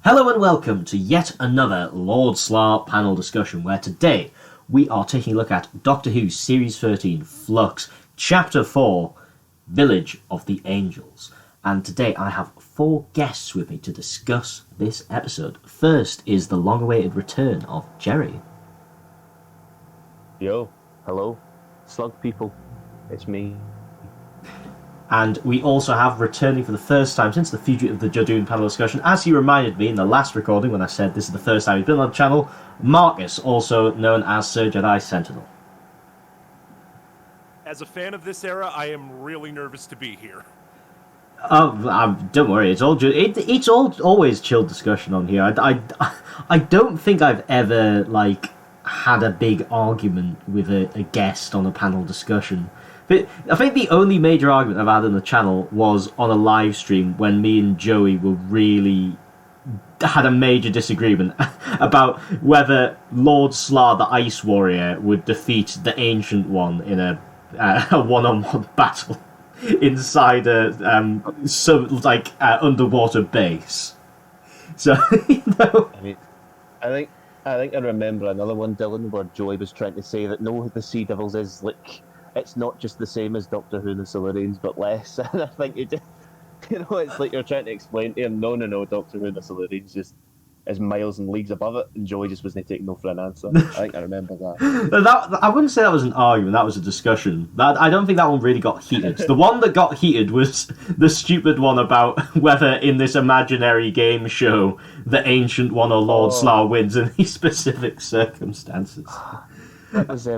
Hello and welcome to yet another Lord Slar panel discussion, where today we are taking a look at Doctor Who Series 13 Flux, Chapter 4, Village of the Angels. And today I have four guests with me to discuss this episode. First is the long-awaited return of Jerry. Yo, hello, slug people, it's me. And we also have, returning for the first time since the Fugitive of the Jodie panel discussion, as he reminded me in the last recording when I said this is the first time he's been on the channel, Marcus, also known as SirJediSentinal. As a fan of this era, I am really nervous to be here. Don't worry, it's all always chill discussion on here. I don't think I've ever had a big argument with a guest on a panel discussion. But I think the only major argument I've had on the channel was on a live stream when me and Joey had a major disagreement about whether Lord Slar the Ice Warrior would defeat the Ancient One in a one-on-one battle inside a underwater base. So I think I remember another one, Dylan, where Joey was trying to say that no, the Sea Devils is it's not just the same as Doctor Who and the Silurians, but less. And I think it's like you're trying to explain to him, no, Doctor Who and the Silurians just is miles and leagues above it, and Joey just wasn't taking no for an answer. I think I remember that. I wouldn't say that was an argument, that was a discussion. I don't think that one really got heated. The one that got heated was the stupid one about whether in this imaginary game show the Ancient One or Lord Slar wins in these specific circumstances. That was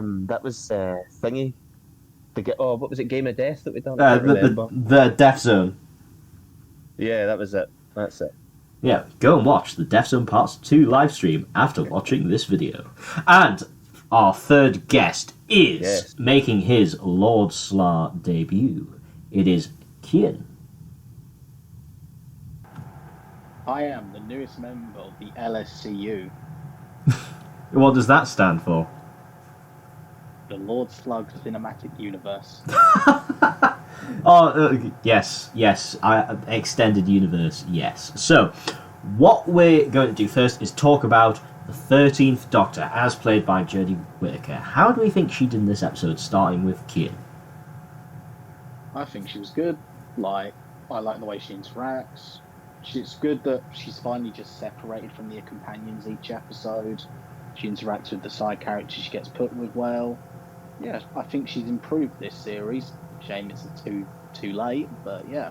Thingy. What was it? Game of Death that we done? The Death Zone. Yeah, that was it. That's it. Yeah, go and watch the Death Zone Parts 2 live stream after watching this video. And our third guest is making his Lord Slar debut. It is Kian. I am the newest member of the LSCU. What does that stand for? The Lord Slug Cinematic Universe. Yes. Extended universe, yes. So, what we're going to do first is talk about the 13th Doctor, as played by Jodie Whittaker. How do we think she did in this episode, starting with Kian? I think she was good. I like the way she interacts. It's good that she's finally just separated from the companions each episode. She interacts with the side characters she gets put with well. Yeah, I think she's improved this series. Shame it's too late, but yeah.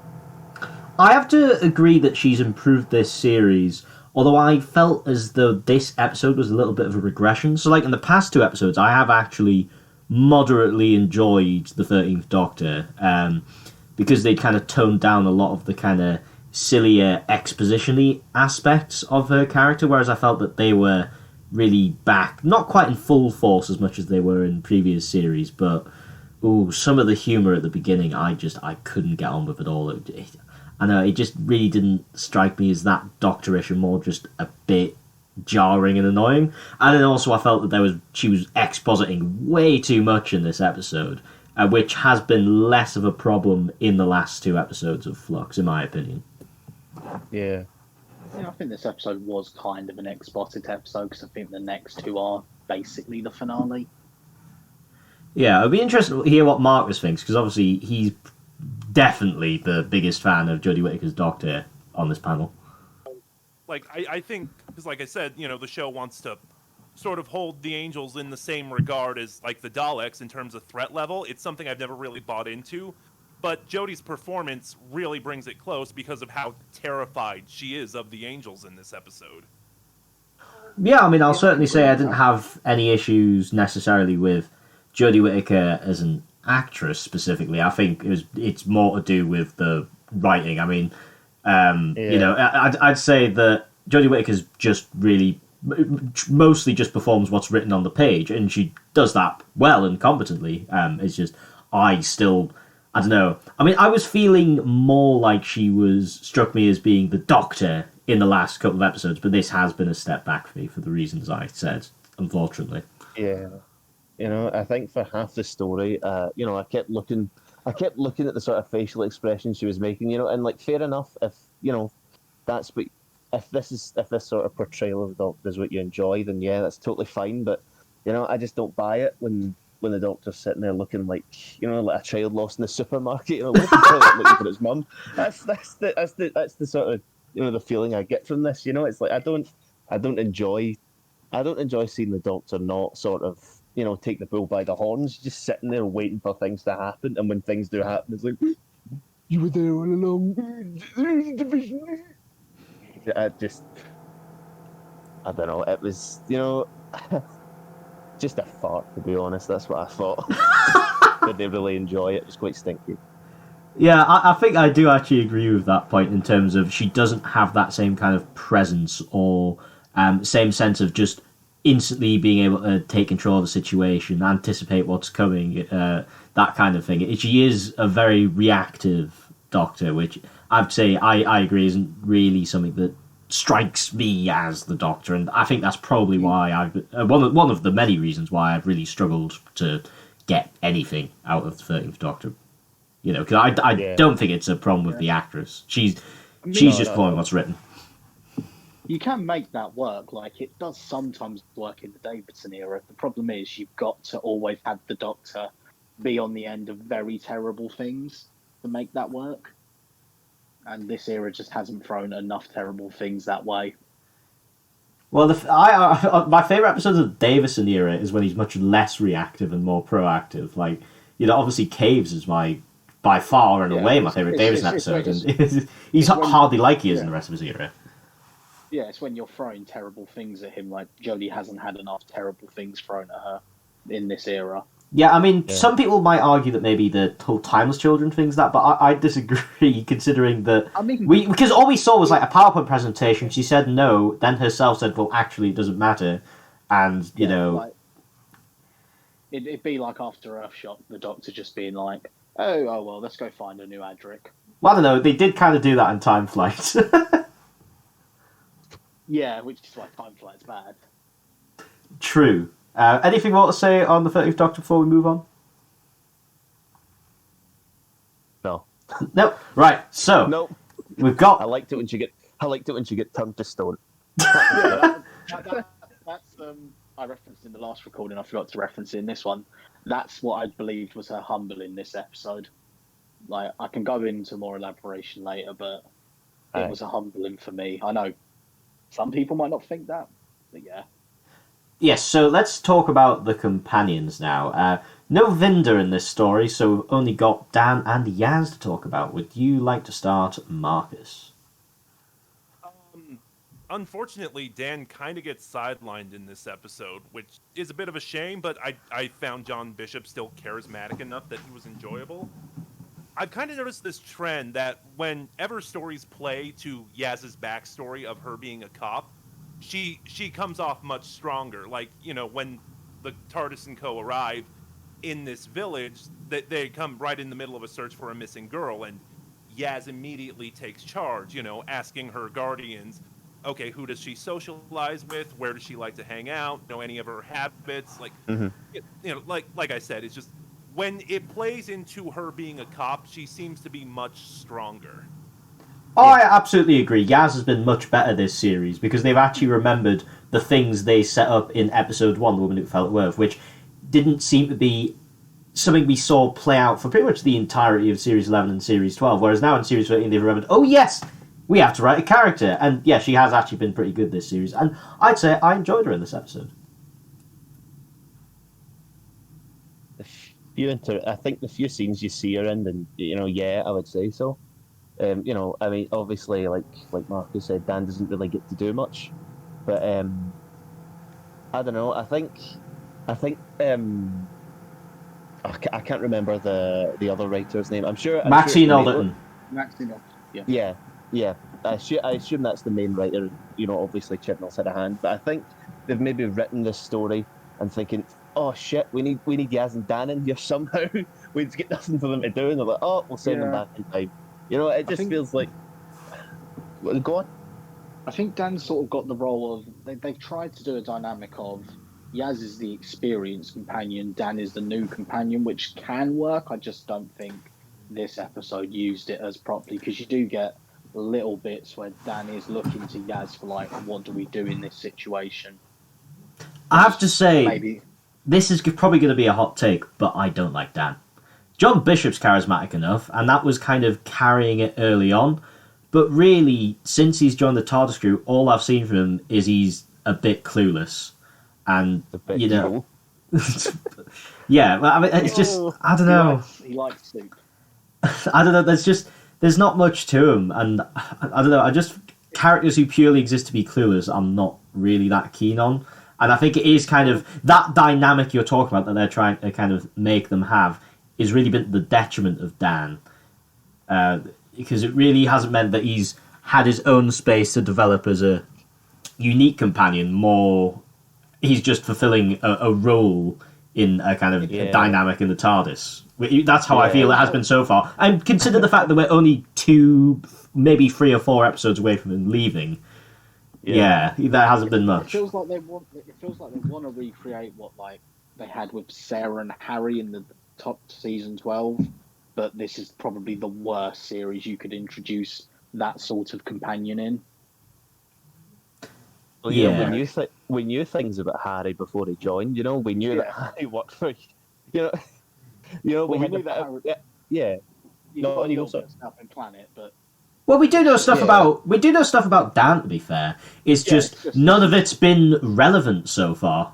I have to agree that she's improved this series, although I felt as though this episode was a little bit of a regression. So, in the past two episodes, I have actually moderately enjoyed the 13th Doctor, because they kind of toned down a lot of the kind of sillier exposition-y aspects of her character, whereas I felt that they were really back, not quite in full force as much as they were in previous series, but some of the humour at the beginning I couldn't get on with at all. I know, it just really didn't strike me as that doctorish, and more just a bit jarring and annoying. And then also I felt that she was expositing way too much in this episode, which has been less of a problem in the last two episodes of Flux, in my opinion. Yeah. Yeah, I think this episode was kind of an exposited episode, because I think the next two are basically the finale. Yeah, it'd be interesting to hear what Marcus thinks, because obviously he's definitely the biggest fan of Jodie Whittaker's Doctor on this panel. I think, because like I said, the show wants to sort of hold the Angels in the same regard as, the Daleks in terms of threat level. It's something I've never really bought into. But Jodie's performance really brings it close because of how terrified she is of the Angels in this episode. Yeah, I mean, I'll certainly say I didn't have any issues necessarily with Jodie Whittaker as an actress specifically. I think it's more to do with the writing. I mean, I'd say that Jodie Whittaker's just really mostly just performs what's written on the page, and she does that well and competently. It's just I don't know. I mean, I was feeling more like she struck me as being the Doctor in the last couple of episodes, but this has been a step back for me for the reasons I said, unfortunately. Yeah. I think for half the story, I kept looking at the sort of facial expression she was making, and fair enough if, that's what if this sort of portrayal of the Doctor is what you enjoy, then yeah, that's totally fine. But I just don't buy it when the Doctor's sitting there looking like like a child lost in the supermarket, looking for his mum. That's the sort of the feeling I get from this. It's like I don't enjoy seeing the Doctor not sort of take the bull by the horns, just sitting there waiting for things to happen, and when things do happen, it's like you were there all along. I don't know. It was just a fart, to be honest. That's what I thought. Did they really enjoy it? It was quite stinky. Yeah, I think I do actually agree with that point in terms of she doesn't have that same kind of presence or same sense of just instantly being able to take control of the situation, anticipate what's coming, that kind of thing. She is a very reactive Doctor, which I'd say I agree isn't really something that strikes me as the Doctor, and I think that's probably why I've one of the many reasons why I've really struggled to get anything out of the 13th Doctor. Because I don't think it's a problem with the actress. She's just following what's written. You can make that work. Like, it does sometimes work in the Davidson era. The problem is you've got to always have the Doctor be on the end of very terrible things to make that work. And this era just hasn't thrown enough terrible things that way. Well, my favourite episode of the Davison era is when he's much less reactive and more proactive. Like, obviously Caves is by far and away my favourite Davison episode, and he's hardly like he is in the rest of his era. Yeah, it's when you're throwing terrible things at him, like Jodie hasn't had enough terrible things thrown at her in this era. Yeah, I mean, some people might argue that maybe the whole Timeless Children thing's that, but I disagree, considering that because all we saw was like a PowerPoint presentation. She said no, then herself said, "Well, actually, it doesn't matter," and like, it'd be like after Earthshock, the Doctor just being like, "Oh well, let's go find a new Adric." Well, I don't know. They did kind of do that in Time Flight. Yeah, which is why Time Flight's bad. True. Anything more to say on the 30th Doctor before we move on? No. Nope. Right. So nope. We've got. I liked it when she get turned to stone. That's I referenced in the last recording. I forgot to reference it in this one. That's what I believed was her humble in this episode. Like, I can go into more elaboration later, but it was a humbling for me. I know some people might not think that, but yeah. Yes, so let's talk about the companions now. No Vinder in this story, so we've only got Dan and Yaz to talk about. Would you like to start, Marcus? Unfortunately, Dan kind of gets sidelined in this episode, which is a bit of a shame, but I found John Bishop still charismatic enough that he was enjoyable. I've kind of noticed this trend that whenever stories play to Yaz's backstory of her being a cop, she comes off much stronger. Like, when the TARDIS and Co. arrive in this village, they come right in the middle of a search for a missing girl, and Yaz immediately takes charge, asking her guardians, okay, who does she socialize with? Where does she like to hang out? Know any of her habits? Like, like I said, it's just when it plays into her being a cop, she seems to be much stronger. Oh, yeah. I absolutely agree. Yaz has been much better this series because they've actually remembered the things they set up in episode 1, The Woman Who Fell at Worth, which didn't seem to be something we saw play out for pretty much the entirety of Series 11 and Series 12, whereas now in Series 13 they've remembered, oh yes, we have to write a character. And yeah, she has actually been pretty good this series, and I'd say I enjoyed her in this episode. I think the few scenes you see her in, and I would say so. I mean, obviously, like Marcus said, Dan doesn't really get to do much, but I don't know. I think I can't remember the other writer's name. I'm sure Maxine Alderton. Maxine Alderton. Yeah. I assume that's the main writer. Obviously Chibnall's had a hand, but I think they've maybe written this story and thinking, oh shit, we need Yaz and Dan in here somehow. We just get nothing for them to do, and they're like, oh, we'll send them back in time. It just feels like. Go on. I think Dan's sort of got the role of they've tried to do a dynamic of Yaz is the experienced companion, Dan is the new companion, which can work. I just don't think this episode used it as properly, because you do get little bits where Dan is looking to Yaz for like, what do we do in this situation? I have to say, Maybe this is probably going to be a hot take, but I don't like Dan. John Bishop's charismatic enough, and that was kind of carrying it early on. But really, since he's joined the TARDIS crew, all I've seen from him is he's a bit clueless. And, A bit you know... evil. Yeah, well, I mean, it's just... I don't know. he likes soup. I don't know, there's not much to him. And, I don't know, characters who purely exist to be clueless, I'm not really that keen on. And I think it is kind of... That dynamic you're talking about that they're trying to kind of make them have is really been the detriment of Dan. Because it really hasn't meant that he's had his own space to develop as a unique companion. More, he's just fulfilling a role in a kind of a dynamic in the TARDIS. That's how I feel it has been so far. And consider the fact that we're only 2, maybe 3 or 4 episodes away from him leaving. Yeah, there hasn't been much. It feels like they want to recreate what like they had with Sarah and Harry in the top season 12. But this is probably the worst series you could introduce that sort of companion in. Well, yeah, we knew things about Harry before he joined. You know, we knew that Harry worked for. We knew that. Harry, yeah. No, you also stuff in Planet, but. Well, we do know stuff about Dan. To be fair, it's just none of it's been relevant so far.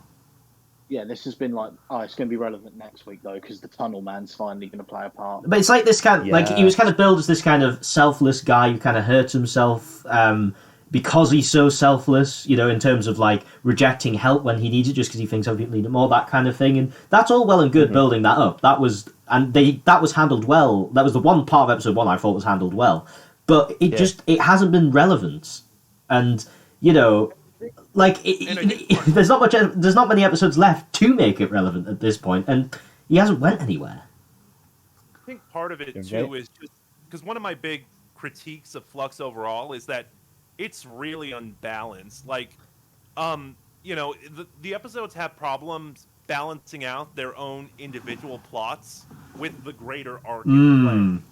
Yeah, this has been like, it's going to be relevant next week, though, because the Tunnel Man's finally going to play a part. But it's like this kind of, like, he was kind of billed as this kind of selfless guy who kind of hurts himself because he's so selfless, in terms of, like, rejecting help when he needs it just because he thinks other people need it more, that kind of thing. And that's all well and good building that up. That was handled well. That was the one part of episode 1 I thought was handled well. But it hasn't been relevant. And, like there's not many episodes left to make it relevant at this point, and he hasn't went anywhere. I think part of it too is just because one of my big critiques of Flux overall is that it's really unbalanced. Like, the episodes have problems balancing out their own individual plots with the greater arc.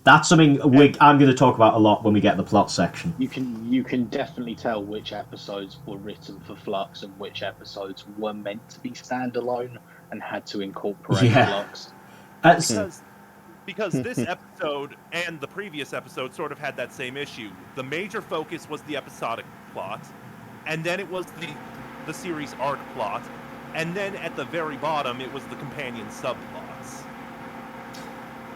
That's something I'm going to talk about a lot when we get to the plot section. You can definitely tell which episodes were written for Flux and which episodes were meant to be standalone and had to incorporate Flux. Because this episode and the previous episode sort of had that same issue. The major focus was the episodic plot, and then it was the series arc plot, and then at the very bottom it was the companion subplots.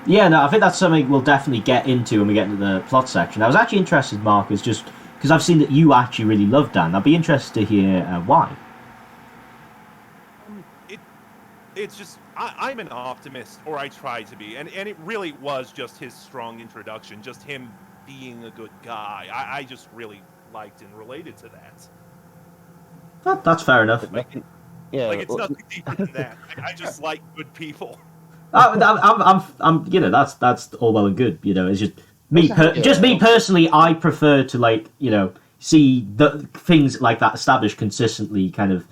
Yeah, no, I think that's something we'll definitely get into when we get into the plot section. I was actually interested, Mark, is just because I've seen that you actually really love Dan. I'd be interested to hear why. It's just I'm an optimist, or I try to be, and it really was just his strong introduction, just him being a good guy. I just really liked and related to that. That's fair enough. It's nothing deeper than that. I just like good people. That's all well and good. It's just me. Me personally, I prefer to see the things like that established consistently, kind of,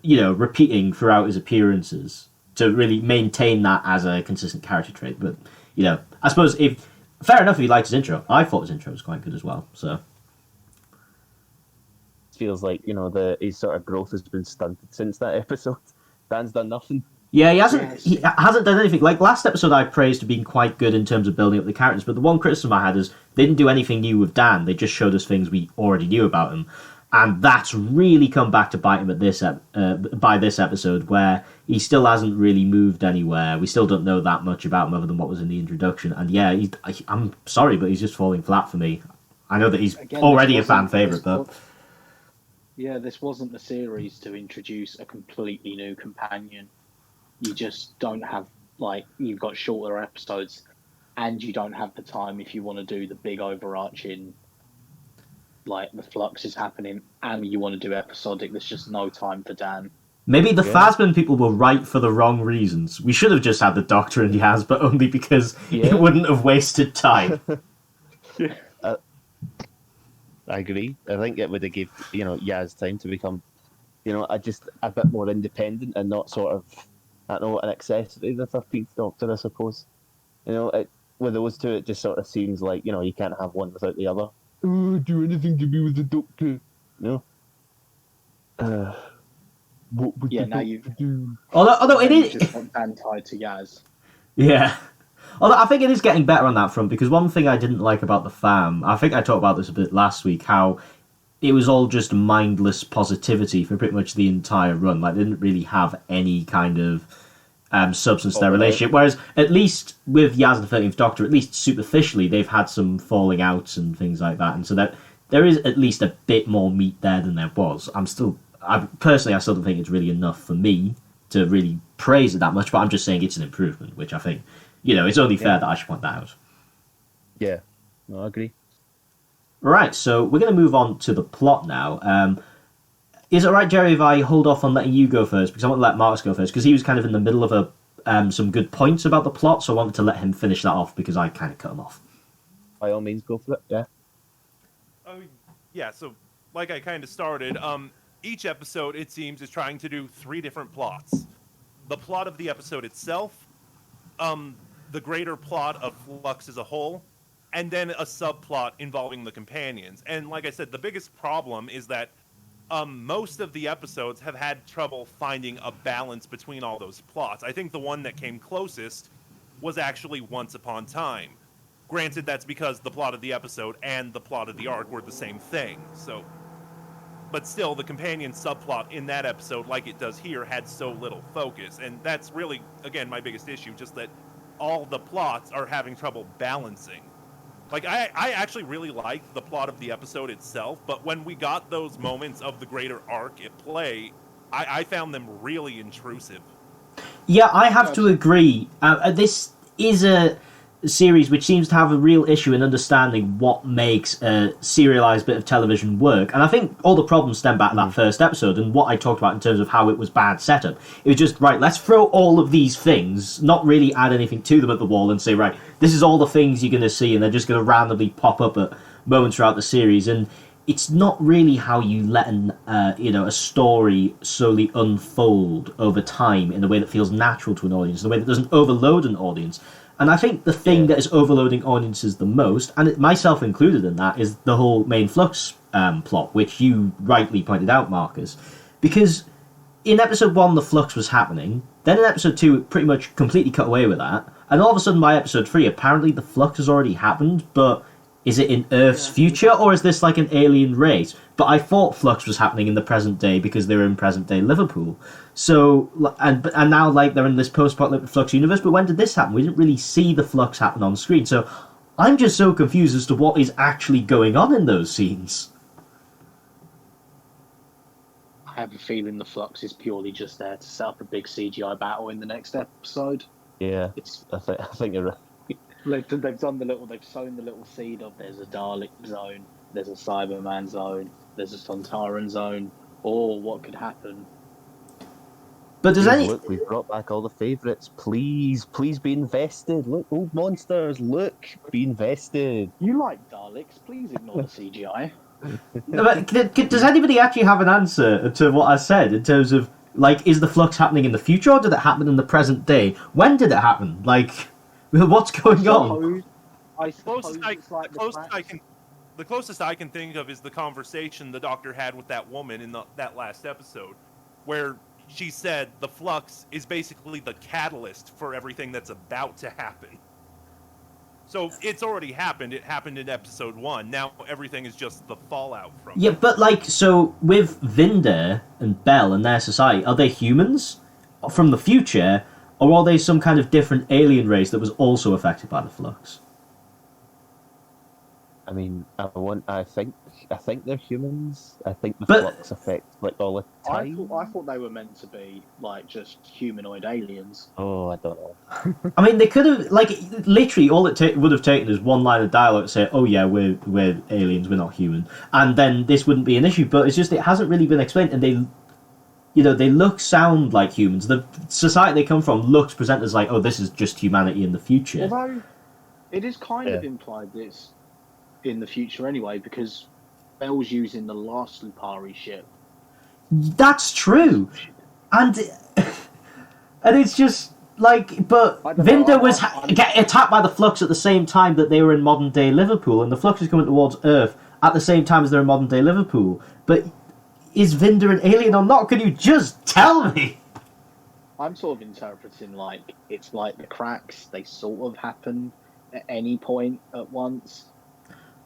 repeating throughout his appearances to really maintain that as a consistent character trait. But I suppose fair enough if he liked his intro. I thought his intro was quite good as well. So. Feels like his sort of growth has been stunted since that episode. Dan's done nothing. Yeah, he hasn't done anything. Like last episode, I praised for being quite good in terms of building up the characters. But the one criticism I had is they didn't do anything new with Dan. They just showed us things we already knew about him, and that's really come back to bite him at by this episode, where he still hasn't really moved anywhere. We still don't know that much about him other than what was in the introduction. And yeah, I'm sorry, but he's just falling flat for me. I know that he's already a fan favorite, but. Yeah, this wasn't the series to introduce a completely new companion. You just don't have, you've got shorter episodes, and you don't have the time if you want to do the big overarching, the Flux is happening, and you want to do episodic. There's just no time for Dan. Maybe the Phasman people were right for the wrong reasons. We should have just had the Doctor and Yaz, but only because it wouldn't have wasted time. I agree. I think it would have given Yaz time to become, just a bit more independent and not sort of, an accessory to the 13th Doctor, I suppose. with those two, it just sort of seems like, you can't have one without the other. Oh, do anything to be with the Doctor. No. What would Yeah, the now Doctor do? Although it you is, just want Dan tied to Yaz. yeah. Although I think it is getting better on that front, because one thing I didn't like about the fam, I think I talked about this a bit last week, how it was all just mindless positivity for pretty much the entire run. Like, they didn't really have any kind of substance to their relationship. Whereas, at least with Yaz and the 13th Doctor, at least superficially, they've had some falling outs and things like that. And so that there is at least a bit more meat there than there was. I still don't think it's really enough for me to really praise it that much, but I'm just saying it's an improvement, which I think, it's only fair that I should point that out. Yeah, no, I agree. Right, so we're going to move on to the plot now. Is it alright, Jerry, if I hold off on letting you go first? Because I want to let Marcus go first, because he was kind of in the middle of some good points about the plot, so I wanted to let him finish that off, because I kind of cut him off. By all means, go for it, yeah. Yeah, so like I kind of started, each episode, it seems, is trying to do 3 different plots. The plot of the episode itself, the greater plot of Flux as a whole, and then a subplot involving the companions. And like I said, the biggest problem is that most of the episodes have had trouble finding a balance between all those plots. I think the one that came closest was actually Once Upon Time. Granted, that's because the plot of the episode and the plot of the arc were the same thing. But still, the companion subplot in that episode, like it does here, had so little focus. And that's really, again, my biggest issue, just that all the plots are having trouble balancing. Like, I actually really liked the plot of the episode itself, but when we got those moments of the greater arc at play, I found them really intrusive. Yeah, I have to agree. This is a series which seems to have a real issue in understanding what makes a serialized bit of television work. And I think all the problems stem back to that first episode and what I talked about in terms of how it was bad setup. It was just, right, let's throw all of these things, not really add anything to them at the wall and say, right, this is all the things you're going to see and they're just going to randomly pop up at moments throughout the series. And it's not really how you let a story slowly unfold over time in a way that feels natural to an audience, in a way that doesn't overload an audience. And I think the thing that is overloading audiences the most, and myself included in that, is the whole main Flux plot, which you rightly pointed out, Marcus. Because in episode 1, the Flux was happening, then in episode 2, it pretty much completely cut away with that, and all of a sudden by episode 3, apparently the Flux has already happened, but is it in Earth's future, or is this like an alien race? But I thought Flux was happening in the present day because they were in present day Liverpool. So, and now like they're in this post-apocalyptic Flux universe, but when did this happen? We didn't really see the Flux happen on screen, so I'm just so confused as to what is actually going on in those scenes. I have a feeling the Flux is purely just there to set up a big CGI battle in the next episode. Yeah, I think you're right. They've sown the little seed of there's a Dalek zone, there's a Cyberman zone, there's a Sontaran zone, or what could happen. But does Look, we've brought back all the favourites. Please be invested. Look, old monsters, look, be invested. You like Daleks, please ignore the CGI. But does anybody actually have an answer to what I said in terms of, like, is the Flux happening in the future or did it happen in the present day? When did it happen? Like, what's going on? The closest I can think of is the conversation the Doctor had with that woman in that last episode, where she said the Flux is basically the catalyst for everything that's about to happen. So it's already happened. It happened in episode 1. Now everything is just the fallout from it. Yeah, but like, so with Vinder and Bell and their society, are they humans from the future, or are they some kind of different alien race that was also affected by the Flux? I mean, I think they're humans. I think the Flux affects like all the time. I thought they were meant to be like just humanoid aliens. Oh, I don't know. I mean, they could have, like, literally all it would have taken is one line of dialogue to say, "Oh yeah, we're aliens, we're not human," and then this wouldn't be an issue. But it's just it hasn't really been explained, and they sound like humans. The society they come from looks presented as like, oh, this is just humanity in the future. Although it is kind of implied that it's in the future anyway, because Bell's using the last Lupari ship. That's true, and it's just but I don't know, Vinder was I'm- getting attacked by the Flux at the same time that they were in modern day Liverpool, and the Flux is coming towards Earth at the same time as they're in modern day Liverpool. But is Vinder an alien or not? Can you just tell me? I'm sort of interpreting like it's like the cracks, they sort of happen at any point at once.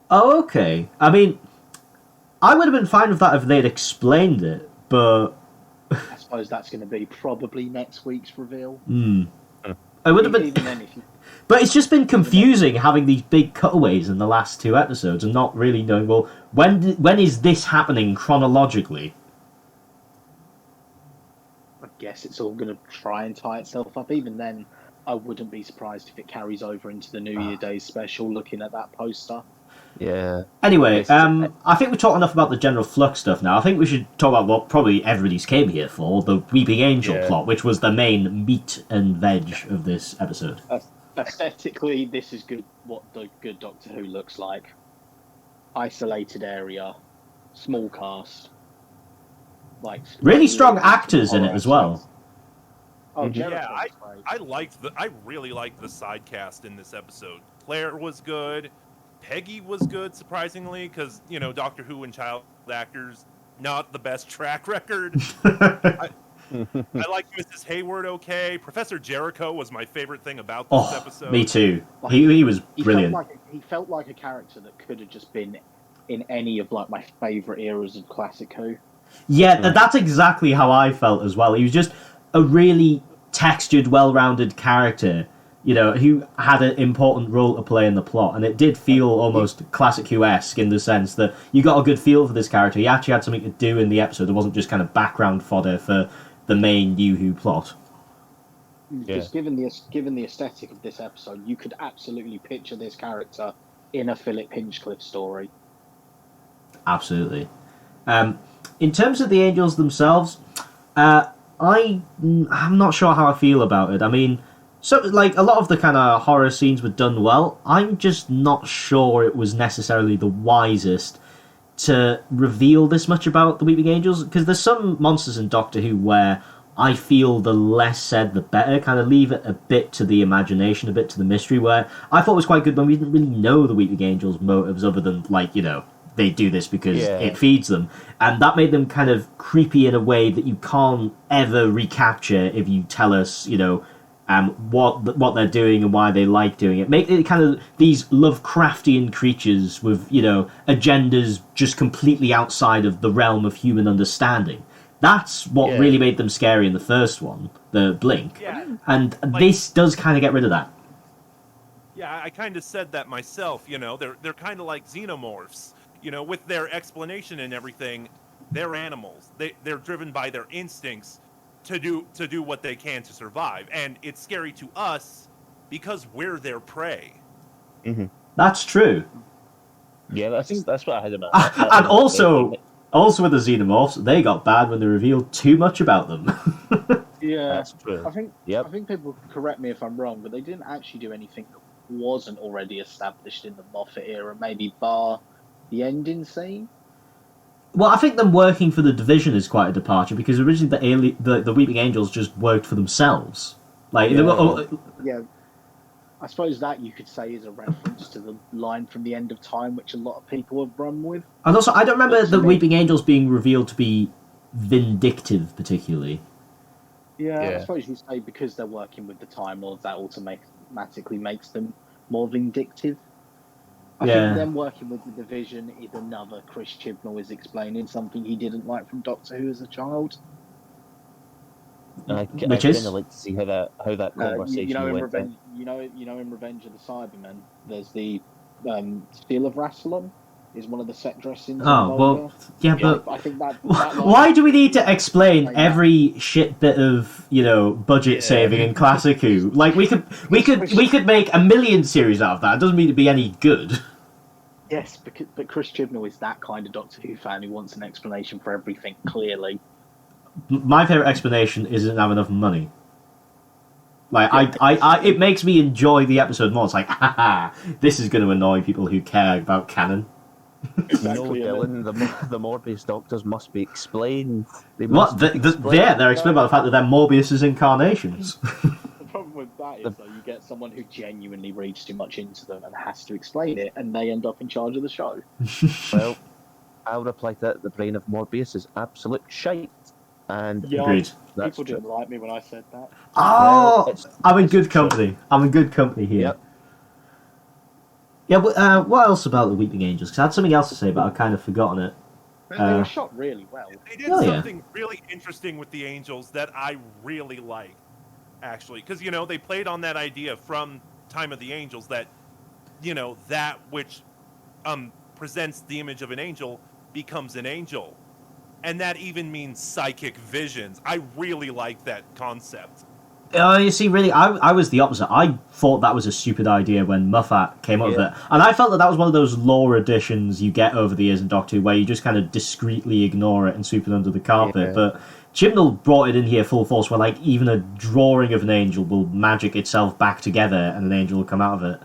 Oh, okay. I mean, I would have been fine with that if they'd explained it, but I suppose that's going to be probably next week's reveal. it would have been. Even then, if you, But it's just been confusing having these big cutaways in the last 2 episodes and not really knowing, well, when is this happening chronologically? I guess it's all going to try and tie itself up. Even then, I wouldn't be surprised if it carries over into the New Year Day special. Looking at that poster. Yeah. Anyway, I think we've talked enough about the general Flux stuff now. I think we should talk about what probably everybody's came here for, the Weeping Angel plot, which was the main meat and veg of this episode. Aesthetically, this is good. What the good Doctor Who looks like. Isolated area, small cast, like Really strong actors in it as well. Oh, Mhm. Jericho's Yeah, great. I really liked the side cast in this episode. Claire was good. Peggy was good, surprisingly, because, Doctor Who and child actors, not the best track record. I liked Mrs. Hayward okay. Professor Jericho was my favorite thing about this episode. Me too. He was He brilliant. He felt like a character that could have just been in any of like my favourite eras of classic Who. Yeah, that's exactly how I felt as well. He was just a really textured, well-rounded character, who had an important role to play in the plot, and it did feel almost classic Who-esque in the sense that you got a good feel for this character. He actually had something to do in the episode. It wasn't just kind of background fodder for the main New Who plot. Just given the aesthetic of this episode, you could absolutely picture this character in a Philip Hinchcliffe story. Absolutely. In terms of the angels themselves, I'm not sure how I feel about it. I mean, so like a lot of the kind of horror scenes were done well. I'm just not sure it was necessarily the wisest to reveal this much about the Weeping Angels, because there's some monsters in Doctor Who where I feel the less said the better, kind of leave it a bit to the imagination, a bit to the mystery, where I thought it was quite good when we didn't really know the Weeping Angels' motives other than, like, they do this because it feeds them. And that made them kind of creepy in a way that you can't ever recapture if you tell us, what they're doing and why they like doing it. Make it kind of these Lovecraftian creatures with, agendas just completely outside of the realm of human understanding. That's what really made them scary in the first one, the Blink. Yeah. And this does kind of get rid of that. Yeah, I kind of said that myself, they're kind of like xenomorphs. With their explanation and everything, they're animals. They're driven by their instincts to do what they can to survive, and it's scary to us because we're their prey. Mm-hmm. That's true. Yeah, that's what I had about. And also with the xenomorphs, they got bad when they revealed too much about them. Yeah, that's true. I think people can correct me if I'm wrong, but they didn't actually do anything that wasn't already established in the Moffat era, maybe bar the ending scene. Well, I think them working for the Division is quite a departure, because originally the Weeping Angels just worked for themselves. Like, Yeah, I suppose that you could say is a reference to the line from the End of Time, which a lot of people have run with. And also, I don't remember the Weeping Angels being revealed to be vindictive, particularly. Yeah, I suppose you say because they're working with the Time Lords, that automatically makes them more vindictive. I think them working with the Division is another Chris Chibnall is explaining something he didn't like from Doctor Who as a child. I Which kind is? of like to see how that conversation in went. Revenge, in Revenge of the Cybermen, there's the Steel of Rassilon is one of the set dressings. Oh, well, yeah, but I think that why do we need to explain every shit bit of budget saving in classic Who? Like we could make a million series out of that. It doesn't mean to be any good. Yes, but Chris Chibnall is that kind of Doctor Who fan who wants an explanation for everything clearly. My favorite explanation is not have enough money. Like it makes me enjoy the episode more. It's like, haha, this is going to annoy people who care about canon. Exactly, Dylan, the Morbius Doctors must be explained. They What? must be explained. They're explained by the fact that they're Morbius's incarnations. The is, though, you get someone who genuinely reads too much into them and has to explain it, and they end up in charge of the show. Well, I'll reply to that. The brain of Morbius is absolute shite. And Yeah, Agreed. that's people true. didn't like me when I said that. Oh, Well, I'm in it's good true. company. I'm in good company here. Yep. Yeah, but what else about the Weeping Angels? Because I had something else to say, but I've kind of forgotten it. They were shot really well. They did Oh, yeah. something really interesting with the Angels that I really like, actually, because they played on that idea from Time of the Angels that that which presents the image of an angel becomes an angel, and that even means psychic visions. I really like that concept. You see, really, I was the opposite. I thought that was a stupid idea when Moffat came up with it. And I felt that was one of those lore additions you get over the years in Doctor Who, where you just kind of discreetly ignore it and sweep it under the carpet. Yeah. But Chibnall brought it in here full force, where, like, even a drawing of an angel will magic itself back together and an angel will come out of it.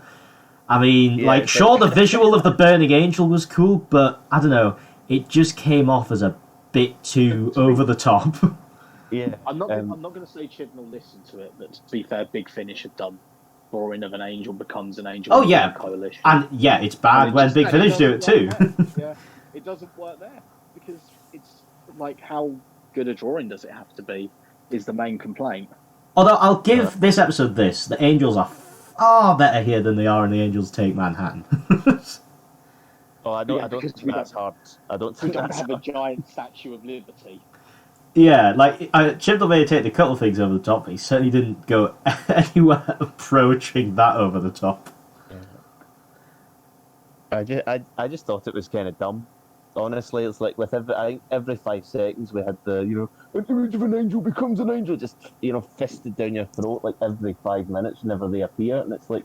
I mean, Yeah, like, sure, the visual of the burning angel was cool, but, I don't know, it just came off as a bit too over the top. Yeah. I'm not going to say Chibnall listened to it, but to be fair, Big Finish have done drawing of an angel becomes an angel. Oh, yeah. Coalition. And, yeah, it's bad when Big Finish do it, too. Yeah, it doesn't work there because it's like, how good a drawing does it have to be is the main complaint. Although I'll give this episode this: the Angels are far better here than they are in the Angels Take Manhattan. Oh, I don't because think that's hard. I don't We think don't that's have a hard. giant Statue of Liberty. Yeah, like Chibnall may have taken a couple of things over the top, but he certainly didn't go anywhere approaching that over the top. I just thought it was kind of dumb. Honestly, it's like with every 5 seconds we had the an image of an angel becomes an angel just fisted down your throat like every 5 minutes whenever they appear, and it's like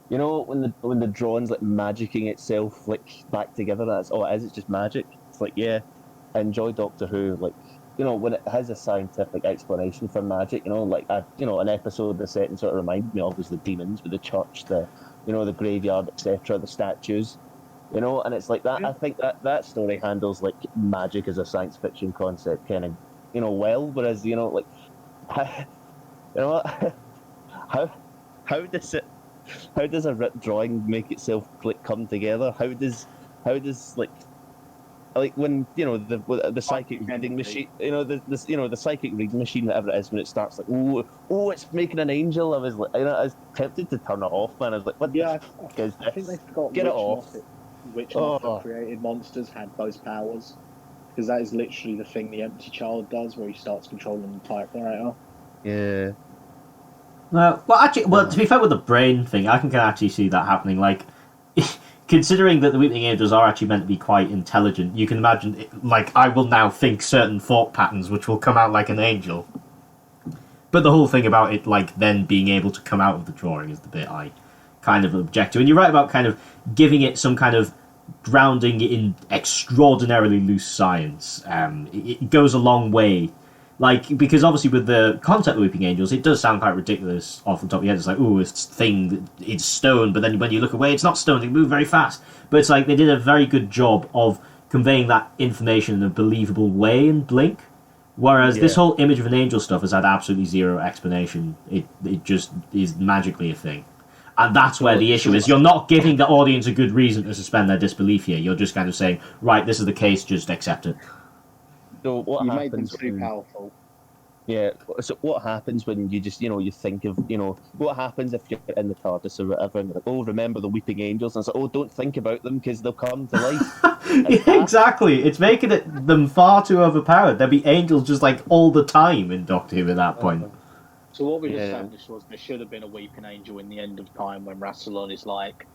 when the drawing's like magicking itself like back together. That's all it is. It's just magic. It's like, yeah, I enjoy Doctor Who. Like when it has a scientific explanation for magic. Like an episode the setting sort of reminded me of was the demons with the church, the the graveyard, etc., the statues. And it's like that. Yeah. I think that story handles like magic as a science fiction concept kind of, well. Whereas, like, how does a ripped drawing make itself like come together? How does like when the psychic reading machine, the psychic reading machine, whatever it is, when it starts like, oh, it's making an angel. I was tempted to turn it off, man. I was like, what? Yeah, the fuck is I think this? they forgot Get it off. which Oh. Moffat created monsters had those powers. Because that is literally the thing the Empty Child does, where he starts controlling the typewriter. Yeah. To be fair with the brain thing, I can actually see that happening. Like, considering that the Weeping Angels are actually meant to be quite intelligent, you can imagine, like, I will now think certain thought patterns which will come out like an angel. But the whole thing about it, like, then being able to come out of the drawing is the bit I kind of object to. And you're right about kind of giving it some kind of grounding in extraordinarily loose science. It goes a long way. Like, because obviously with the concept of Weeping Angels, it does sound quite ridiculous off the top of your head. It's like, ooh, it's thing, it's stone, but then when you look away, it's not stone, they move very fast. But it's like, they did a very good job of conveying that information in a believable way in Blink. Whereas this whole image of an angel stuff has had absolutely zero explanation. It just is magically a thing. And that's where the issue is. You're not giving the audience a good reason to suspend their disbelief here. You're just kind of saying, right, this is the case, just accept it. So what You happens made them too when- powerful. Yeah. So what happens when you just you think of what happens if you're in the TARDIS or whatever and you're like, oh, remember the Weeping Angels, and it's like, oh, don't think about them because they'll come to life. Exactly. It's making them far too overpowered. There'd be angels just like all the time in Doctor Who at that point. So what we Yeah. established was there should have been a Weeping Angel in the end of time when Rassilon is like,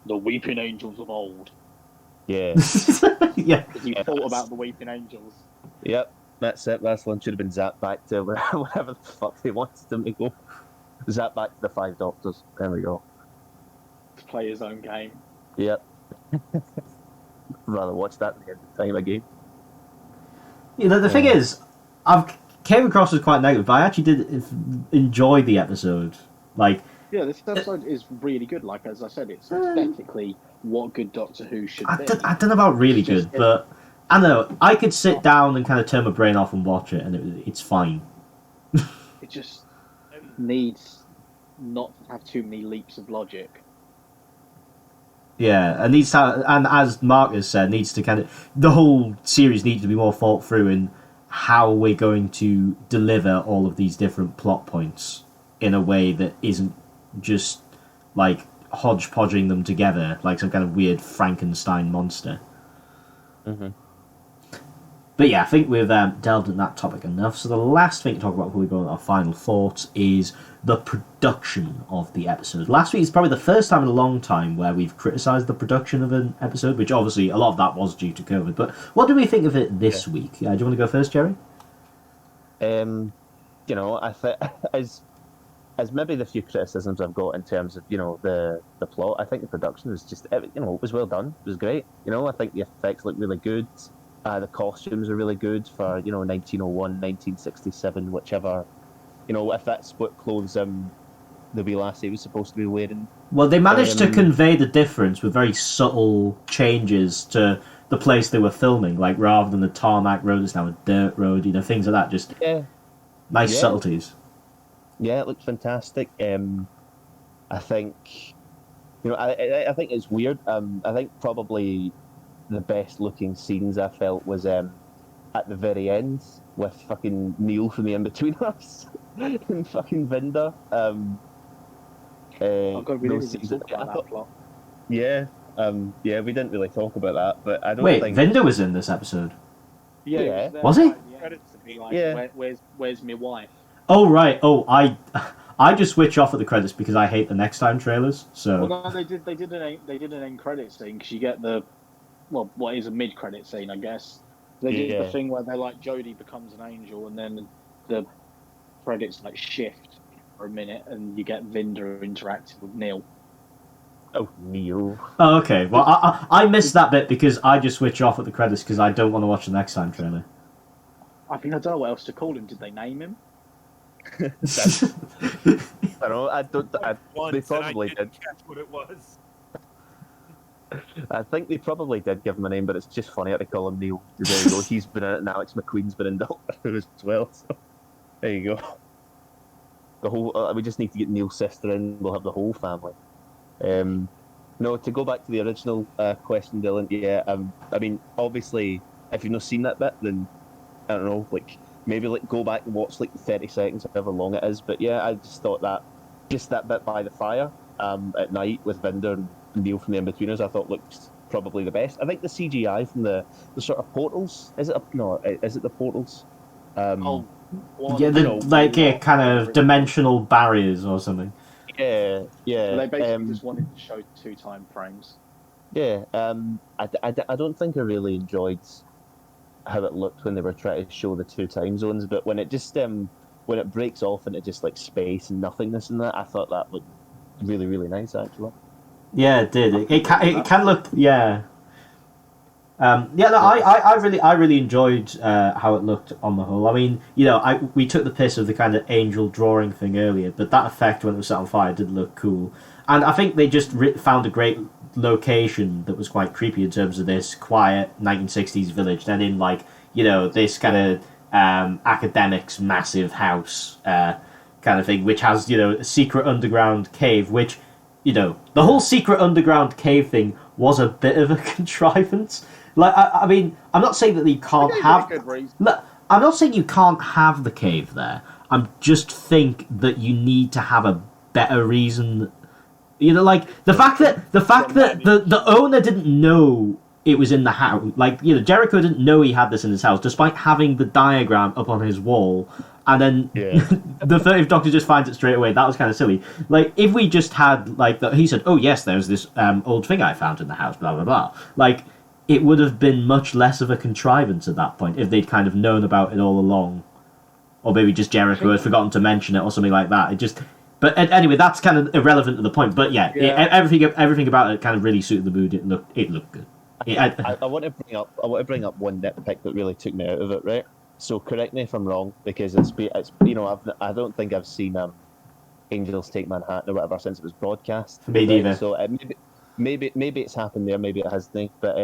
the Weeping Angels of old. Yeah. Yeah. Because you Yeah, thought that's- about the Weeping Angels. Yep. That's it. That's one should have been zapped back to whatever the fuck they wanted them to go. Zapped back to the 5 Doctors. There we go. To play his own game. Yep. Rather watch that than the end of time again. The thing is, I've came across as quite negative, but I actually did enjoy the episode. Like, Yeah, this episode is really good. Like, as I said, it's aesthetically what good Doctor Who should be. I don't know about really It's just- good, but I don't know. I could sit down and kind of turn my brain off and watch it, and it's fine. It just needs not to have too many leaps of logic. Yeah, and needs to, and as Mark has said, needs to kind of the whole series needs to be more thought through in how we're going to deliver all of these different plot points in a way that isn't just like hodgepodging them together like some kind of weird Frankenstein monster. Mm-hmm. But yeah, I think we've delved in that topic enough. So the last thing to talk about before we go on our final thoughts is the production of the episode. Last week is probably the first time in a long time where we've criticised the production of an episode, which obviously a lot of that was due to COVID. But what do we think of it this week? Do you want to go first, Jerry? You know, I think as maybe the few criticisms I've got in terms of, you know, the plot, I think the production was just, you know, it was well done. It was great. You know, I think the effects look really good. The costumes are really good for, you know, 1901, 1967, whichever, you know, if that's what clothes the wee lassie was supposed to be wearing. Well, they managed to convey the difference with very subtle changes to the place they were filming. Like, rather than the tarmac road, it's now a dirt road, you know, things like that. Just nice subtleties. Yeah, it looked fantastic. I think, you know, I think it's weird. I think probably the best looking scenes I felt was at the very end with fucking Neil from the In-Betweeners and fucking Vinder. I've got really talk about that plot. Yeah, yeah, we didn't really talk about that, but I don't think... Wait, Vinder was in this episode? Yeah. Was he? Yeah. Where's my wife? Oh, right. Oh, I just switch off at the credits because I hate the next time trailers. So well, no, they did an end credit scene because you get the what is a mid credit scene, I guess. They did the thing where they like Jodie becomes an angel, and then the credits like shift for a minute, and you get Vinder interacting with Neil. Oh, Neil. Oh, okay. Well, I missed that bit because I just switch off at the credits because I don't want to watch the next time trailer. I mean, I don't know what else to call him. Did they name him? I don't know. They probably did. Catch what it was. I think they probably did give him a name, but it's just funny how they call him Neil. There you go. He's been in it, and Alex McQueen's been in Doctor Who as well. So there you go. The whole. We just need to get Neil's sister in. We'll have the whole family. No, to go back to the original question, Dylan. Yeah. I mean, obviously, if you've not seen that bit, then I don't know. Like, maybe go back and watch like 30 seconds, however long it is. But yeah, I just thought that bit by the fire at night with Vinder and Neil from the In-Betweeners, I thought looked probably the best. I think the CGI from the sort of portals, is it the portals? Kind of dimensional barriers or something. Yeah. So they basically just wanted to show 2 time frames. Yeah, I don't think I really enjoyed how it looked when they were trying to show the 2 time zones, but when it just when it breaks off into just like space and nothingness and that, I thought that looked really, really nice actually. Yeah, it did. It can look. Yeah. I really enjoyed how it looked on the whole. I mean, you know, we took the piss of the kind of angel drawing thing earlier, but that effect when it was set on fire did look cool. And I think they just found a great location that was quite creepy in terms of this quiet 1960s village. Then in like, you know, this kind of academics massive house kind of thing, which has, you know, a secret underground cave, which, you know, the whole secret underground cave thing was a bit of a contrivance. Like, I mean, I'm not saying that you can't have... Look, I'm not saying you can't have the cave there. I just think that you need to have a better reason. You know, like, the fact that the owner didn't know it was in the house. Like, you know, Jericho didn't know he had this in his house, despite having the diagram up on his wall. And then the 30th Doctor just finds it straight away. That was kind of silly. Like, if we just had, like, he said, oh, yes, there's this old thing I found in the house, blah, blah, blah. Like, it would have been much less of a contrivance at that point if they'd kind of known about it all along. Or maybe just Jericho had forgotten to mention it or something like that. It just... But anyway, that's kind of irrelevant to the point. But yeah. Everything about it kind of really suited the mood. It looked good. I want to bring up one nitpick that really took me out of it, right? So correct me if I'm wrong, because it's you know, I don't think I've seen Angels Take Manhattan or whatever since it was broadcast. Me neither. So maybe it's happened there, maybe it hasn't. But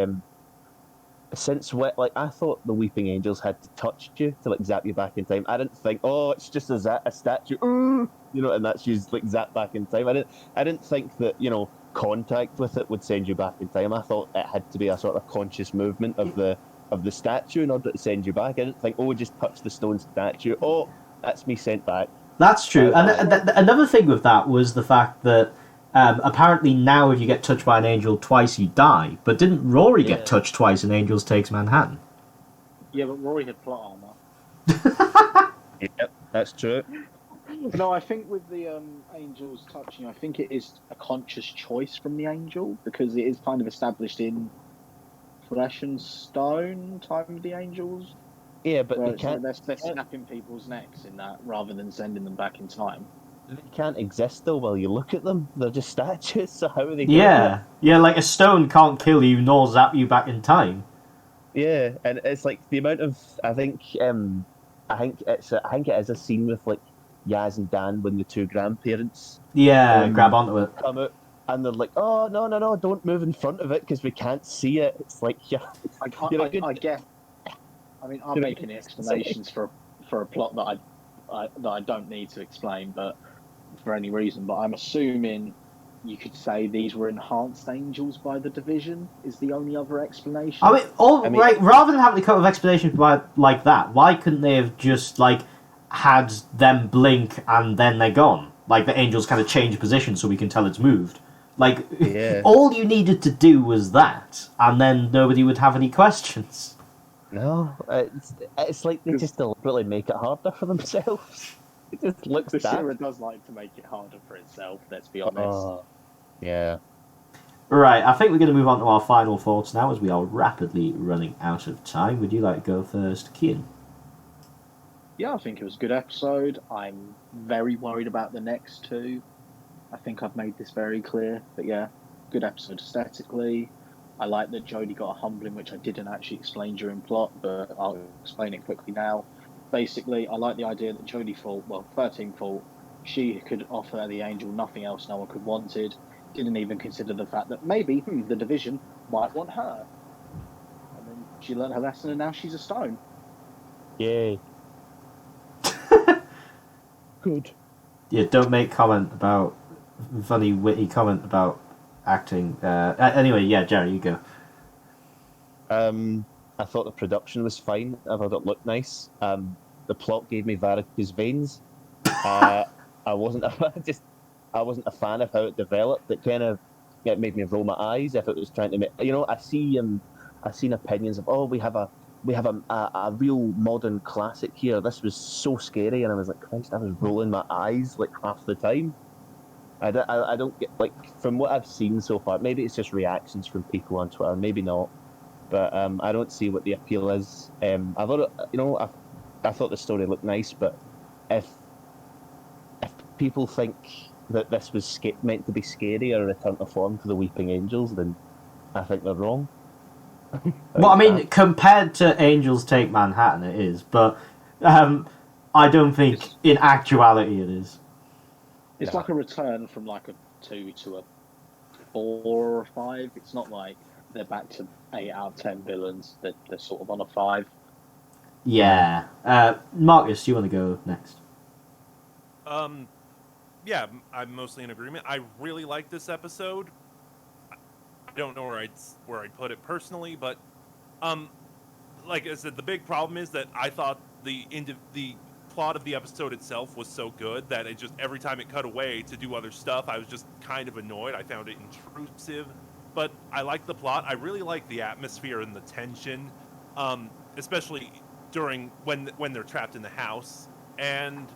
since what? Like I thought the Weeping Angels had to touch you to like zap you back in time. I didn't think, oh, it's just a statue, and that's used like zap back in time. I didn't think that contact with it would send you back in time. I thought it had to be a sort of conscious movement of the statue in order to send you back. I didn't think, oh, just touch the stone statue. Oh, that's me sent back. That's true. And another thing with that was the fact that apparently now if you get touched by an angel twice, you die. But didn't Rory get touched twice in Angels Takes Manhattan? Yeah, but Rory had plot armor. Yep, that's true. No, I think with the angels touching, I think it is a conscious choice from the angel because it is kind of established in Flesh and Stone, Time of the Angels. Yeah, but they can't. They're snapping people's necks in that rather than sending them back in time. They can't exist though while you look at them. They're just statues. So how are they? Yeah, like a stone can't kill you nor zap you back in time. Yeah, and it's like the amount of I think it is a scene with like Yaz and Dan when the two grandparents grab onto it. come out and they're like, oh no, don't move in front of it because we can't see it. It's like I guess. I mean, I'm making explanations for a plot that I don't need to explain, but for any reason. But I'm assuming you could say these were enhanced angels by the Division. Is the only other explanation? Right, rather than having to come up with explanations like that, why couldn't they have just like had them blink and then they're gone? Like the angels kind of change position so we can tell it's moved. Like all you needed to do was that, and then nobody would have any questions. No, it's like they just deliberately make it harder for themselves. It just looks bad. The Shira does like to make it harder for itself, let's be honest. Yeah. Right, I think we're going to move on to our final thoughts now as we are rapidly running out of time. Would you like to go first, Kian? Yeah, I think it was a good episode. I'm very worried about the next two. I think I've made this very clear. But yeah, good episode aesthetically. I like that Jodie got a humbling, which I didn't actually explain during plot, but I'll explain it quickly now. Basically, I like the idea that Jodie thought, 13 thought, she could offer the angel nothing else no one could wanted. Didn't even consider the fact that maybe the Division might want her. And then she learned her lesson and now she's a stone. Yay. Good. Yeah, don't make funny, witty comment about acting. Anyway, yeah, Jerry, you go. I thought the production was fine. I thought it looked nice. The plot gave me varicose veins. I wasn't a fan of how it developed. It kind of made me roll my eyes if it was trying to make. I've seen opinions of we have a real modern classic here. This was so scary, and I was like, Christ, I was rolling my eyes like half the time. I don't get from what I've seen so far. Maybe it's just reactions from people on Twitter. Maybe not, but I don't see what the appeal is. I thought I thought the story looked nice, but if people think that this was meant to be scary or a return to form for the Weeping Angels, then I think they're wrong. Well, I mean, compared to Angels Take Manhattan, it is, but I don't think in actuality it is. It's like a return from like a 2 to a 4 or a 5. It's not like they're back to 8 out of 10 villains. They're sort of on a 5. Yeah. Marcus, do you want to go next? Yeah, I'm mostly in agreement. I really like this episode. I don't know where I'd put it personally, but like I said, the big problem is that I thought the plot of the episode itself was so good that it just every time it cut away to do other stuff, I was just kind of annoyed. I found it intrusive, but I like the plot. I really like the atmosphere and the tension, especially during when they're trapped in the house. And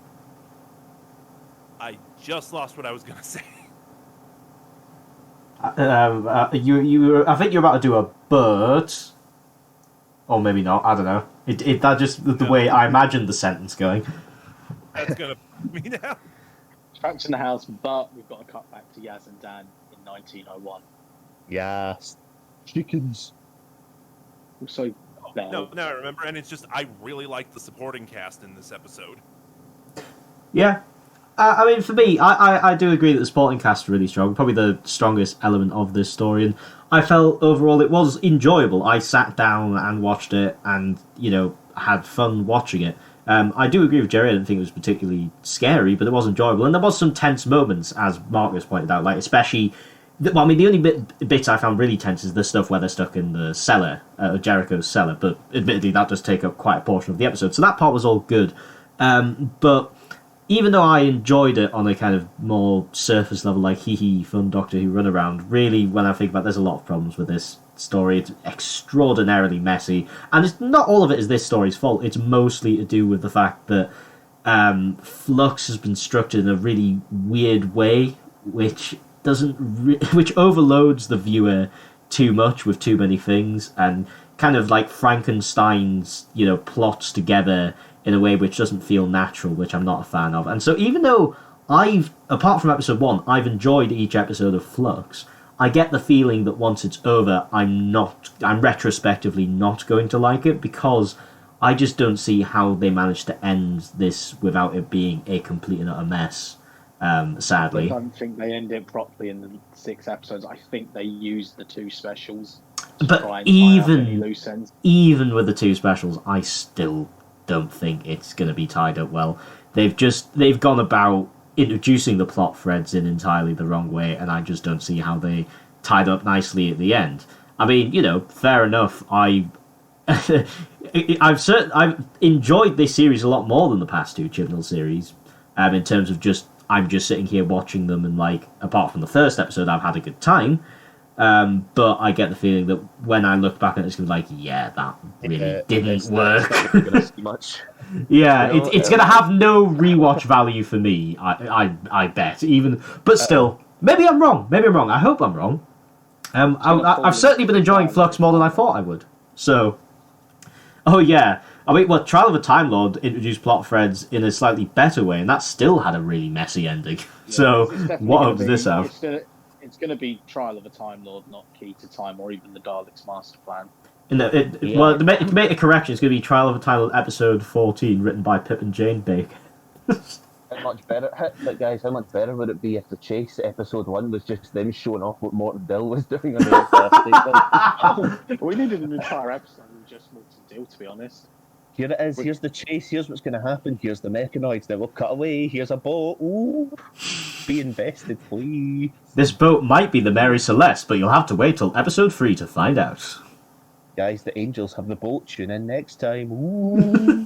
I just lost what I was gonna say. You I think you're about to do a but, or maybe not. I don't know. That just the way I imagined the sentence going. That's gonna me now. Trapped in the house, but we've got to cut back to Yaz and Dan in 1901. Yes, chickens. Also, No, I remember, and it's just I really like the supporting cast in this episode. Yeah, I mean, for me, I do agree that the supporting cast is really strong. Probably the strongest element of this story, and I felt overall it was enjoyable. I sat down and watched it, and had fun watching it. I do agree with Jerry. I didn't think it was particularly scary, but it was enjoyable, and there was some tense moments, as Marcus pointed out. Like especially, the only bits I found really tense is the stuff where they're stuck in the cellar, Jericho's cellar. But admittedly, that does take up quite a portion of the episode, so that part was all good. But even though I enjoyed it on a kind of more surface level, like hee fun Doctor Who run around, really, when I think about it, there's a lot of problems with this story. It's extraordinarily messy, and it's not all of it is this story's fault. It's mostly to do with the fact that Flux has been structured in a really weird way, which which overloads the viewer too much with too many things, and kind of like Frankenstein's plots together in a way which doesn't feel natural, which I'm not a fan of. And so even though apart from episode 1, I've enjoyed each episode of Flux, I get the feeling that once it's over, I'm retrospectively not going to like it, because I just don't see how they managed to end this without it being a complete and utter mess, sadly. I don't think they end it properly in the 6 episodes. I think they used the 2 specials to try and tie up any loose ends. Even with the 2 specials, I still don't think it's going to be tied up well. They've gone about introducing the plot threads in entirely the wrong way, and I just don't see how they tied up nicely at the end. I mean, fair enough. I've enjoyed this series a lot more than the past 2 Chibnall series, in terms of I'm just sitting here watching them, and like, apart from the first episode, I've had a good time. But I get the feeling that when I look back at it, it's going to be like, yeah, that really didn't work. Much. Yeah, it's going to have no rewatch value for me, I bet. But still, maybe I'm wrong. I hope I'm wrong. I've certainly been enjoying Flux more than I thought I would. So, oh yeah. I mean, Trial of a Time Lord introduced plot threads in a slightly better way, and that still had a really messy ending. Yeah, so, what hope does this have? It's going to be Trial of a Time Lord, not Key to Time, or even the Daleks' Master Plan. Well, to make a correction, it's going to be Trial of a Time Lord episode 14, written by Pip and Jane Baker. How much better would it be if the chase episode 1 was just them showing off what Morton Dill was doing on the birthday? We needed an entire episode with just Morton Dill, to be honest. Here it is. Here's the chase. Here's what's going to happen. Here's the mechanoids. Then we'll cut away. Here's a boat. Ooh, be invested, please. This boat might be the Mary Celeste, but you'll have to wait till episode 3 to find out. Guys, the angels have the boat. Tune in next time. Ooh.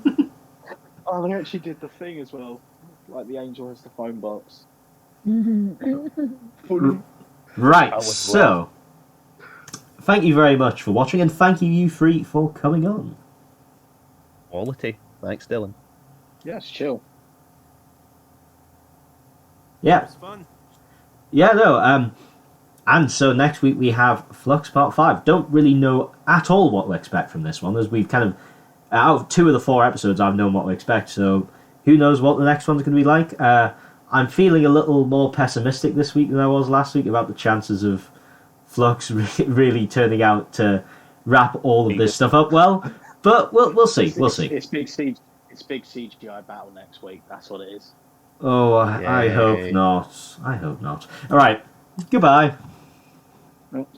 Oh, they actually did the thing as well. Like the angel has the phone box. Right, so thank you very much for watching, and thank you 3 for coming on. Quality. Thanks, Dylan. Yeah, it's chill. Yeah. It was fun. Yeah, no, and so next week we have Flux Part 5. Don't really know at all what to expect from this one, as we've kind of, out of 2 of the 4 episodes, I've known what to expect, so who knows what the next one's going to be like. I'm feeling a little more pessimistic this week than I was last week about the chances of Flux really turning out to wrap all of this stuff up well. But we'll see. We'll see. It's big CGI battle next week. That's what it is. Oh, I hope not. I hope not. All right. Goodbye. Nope.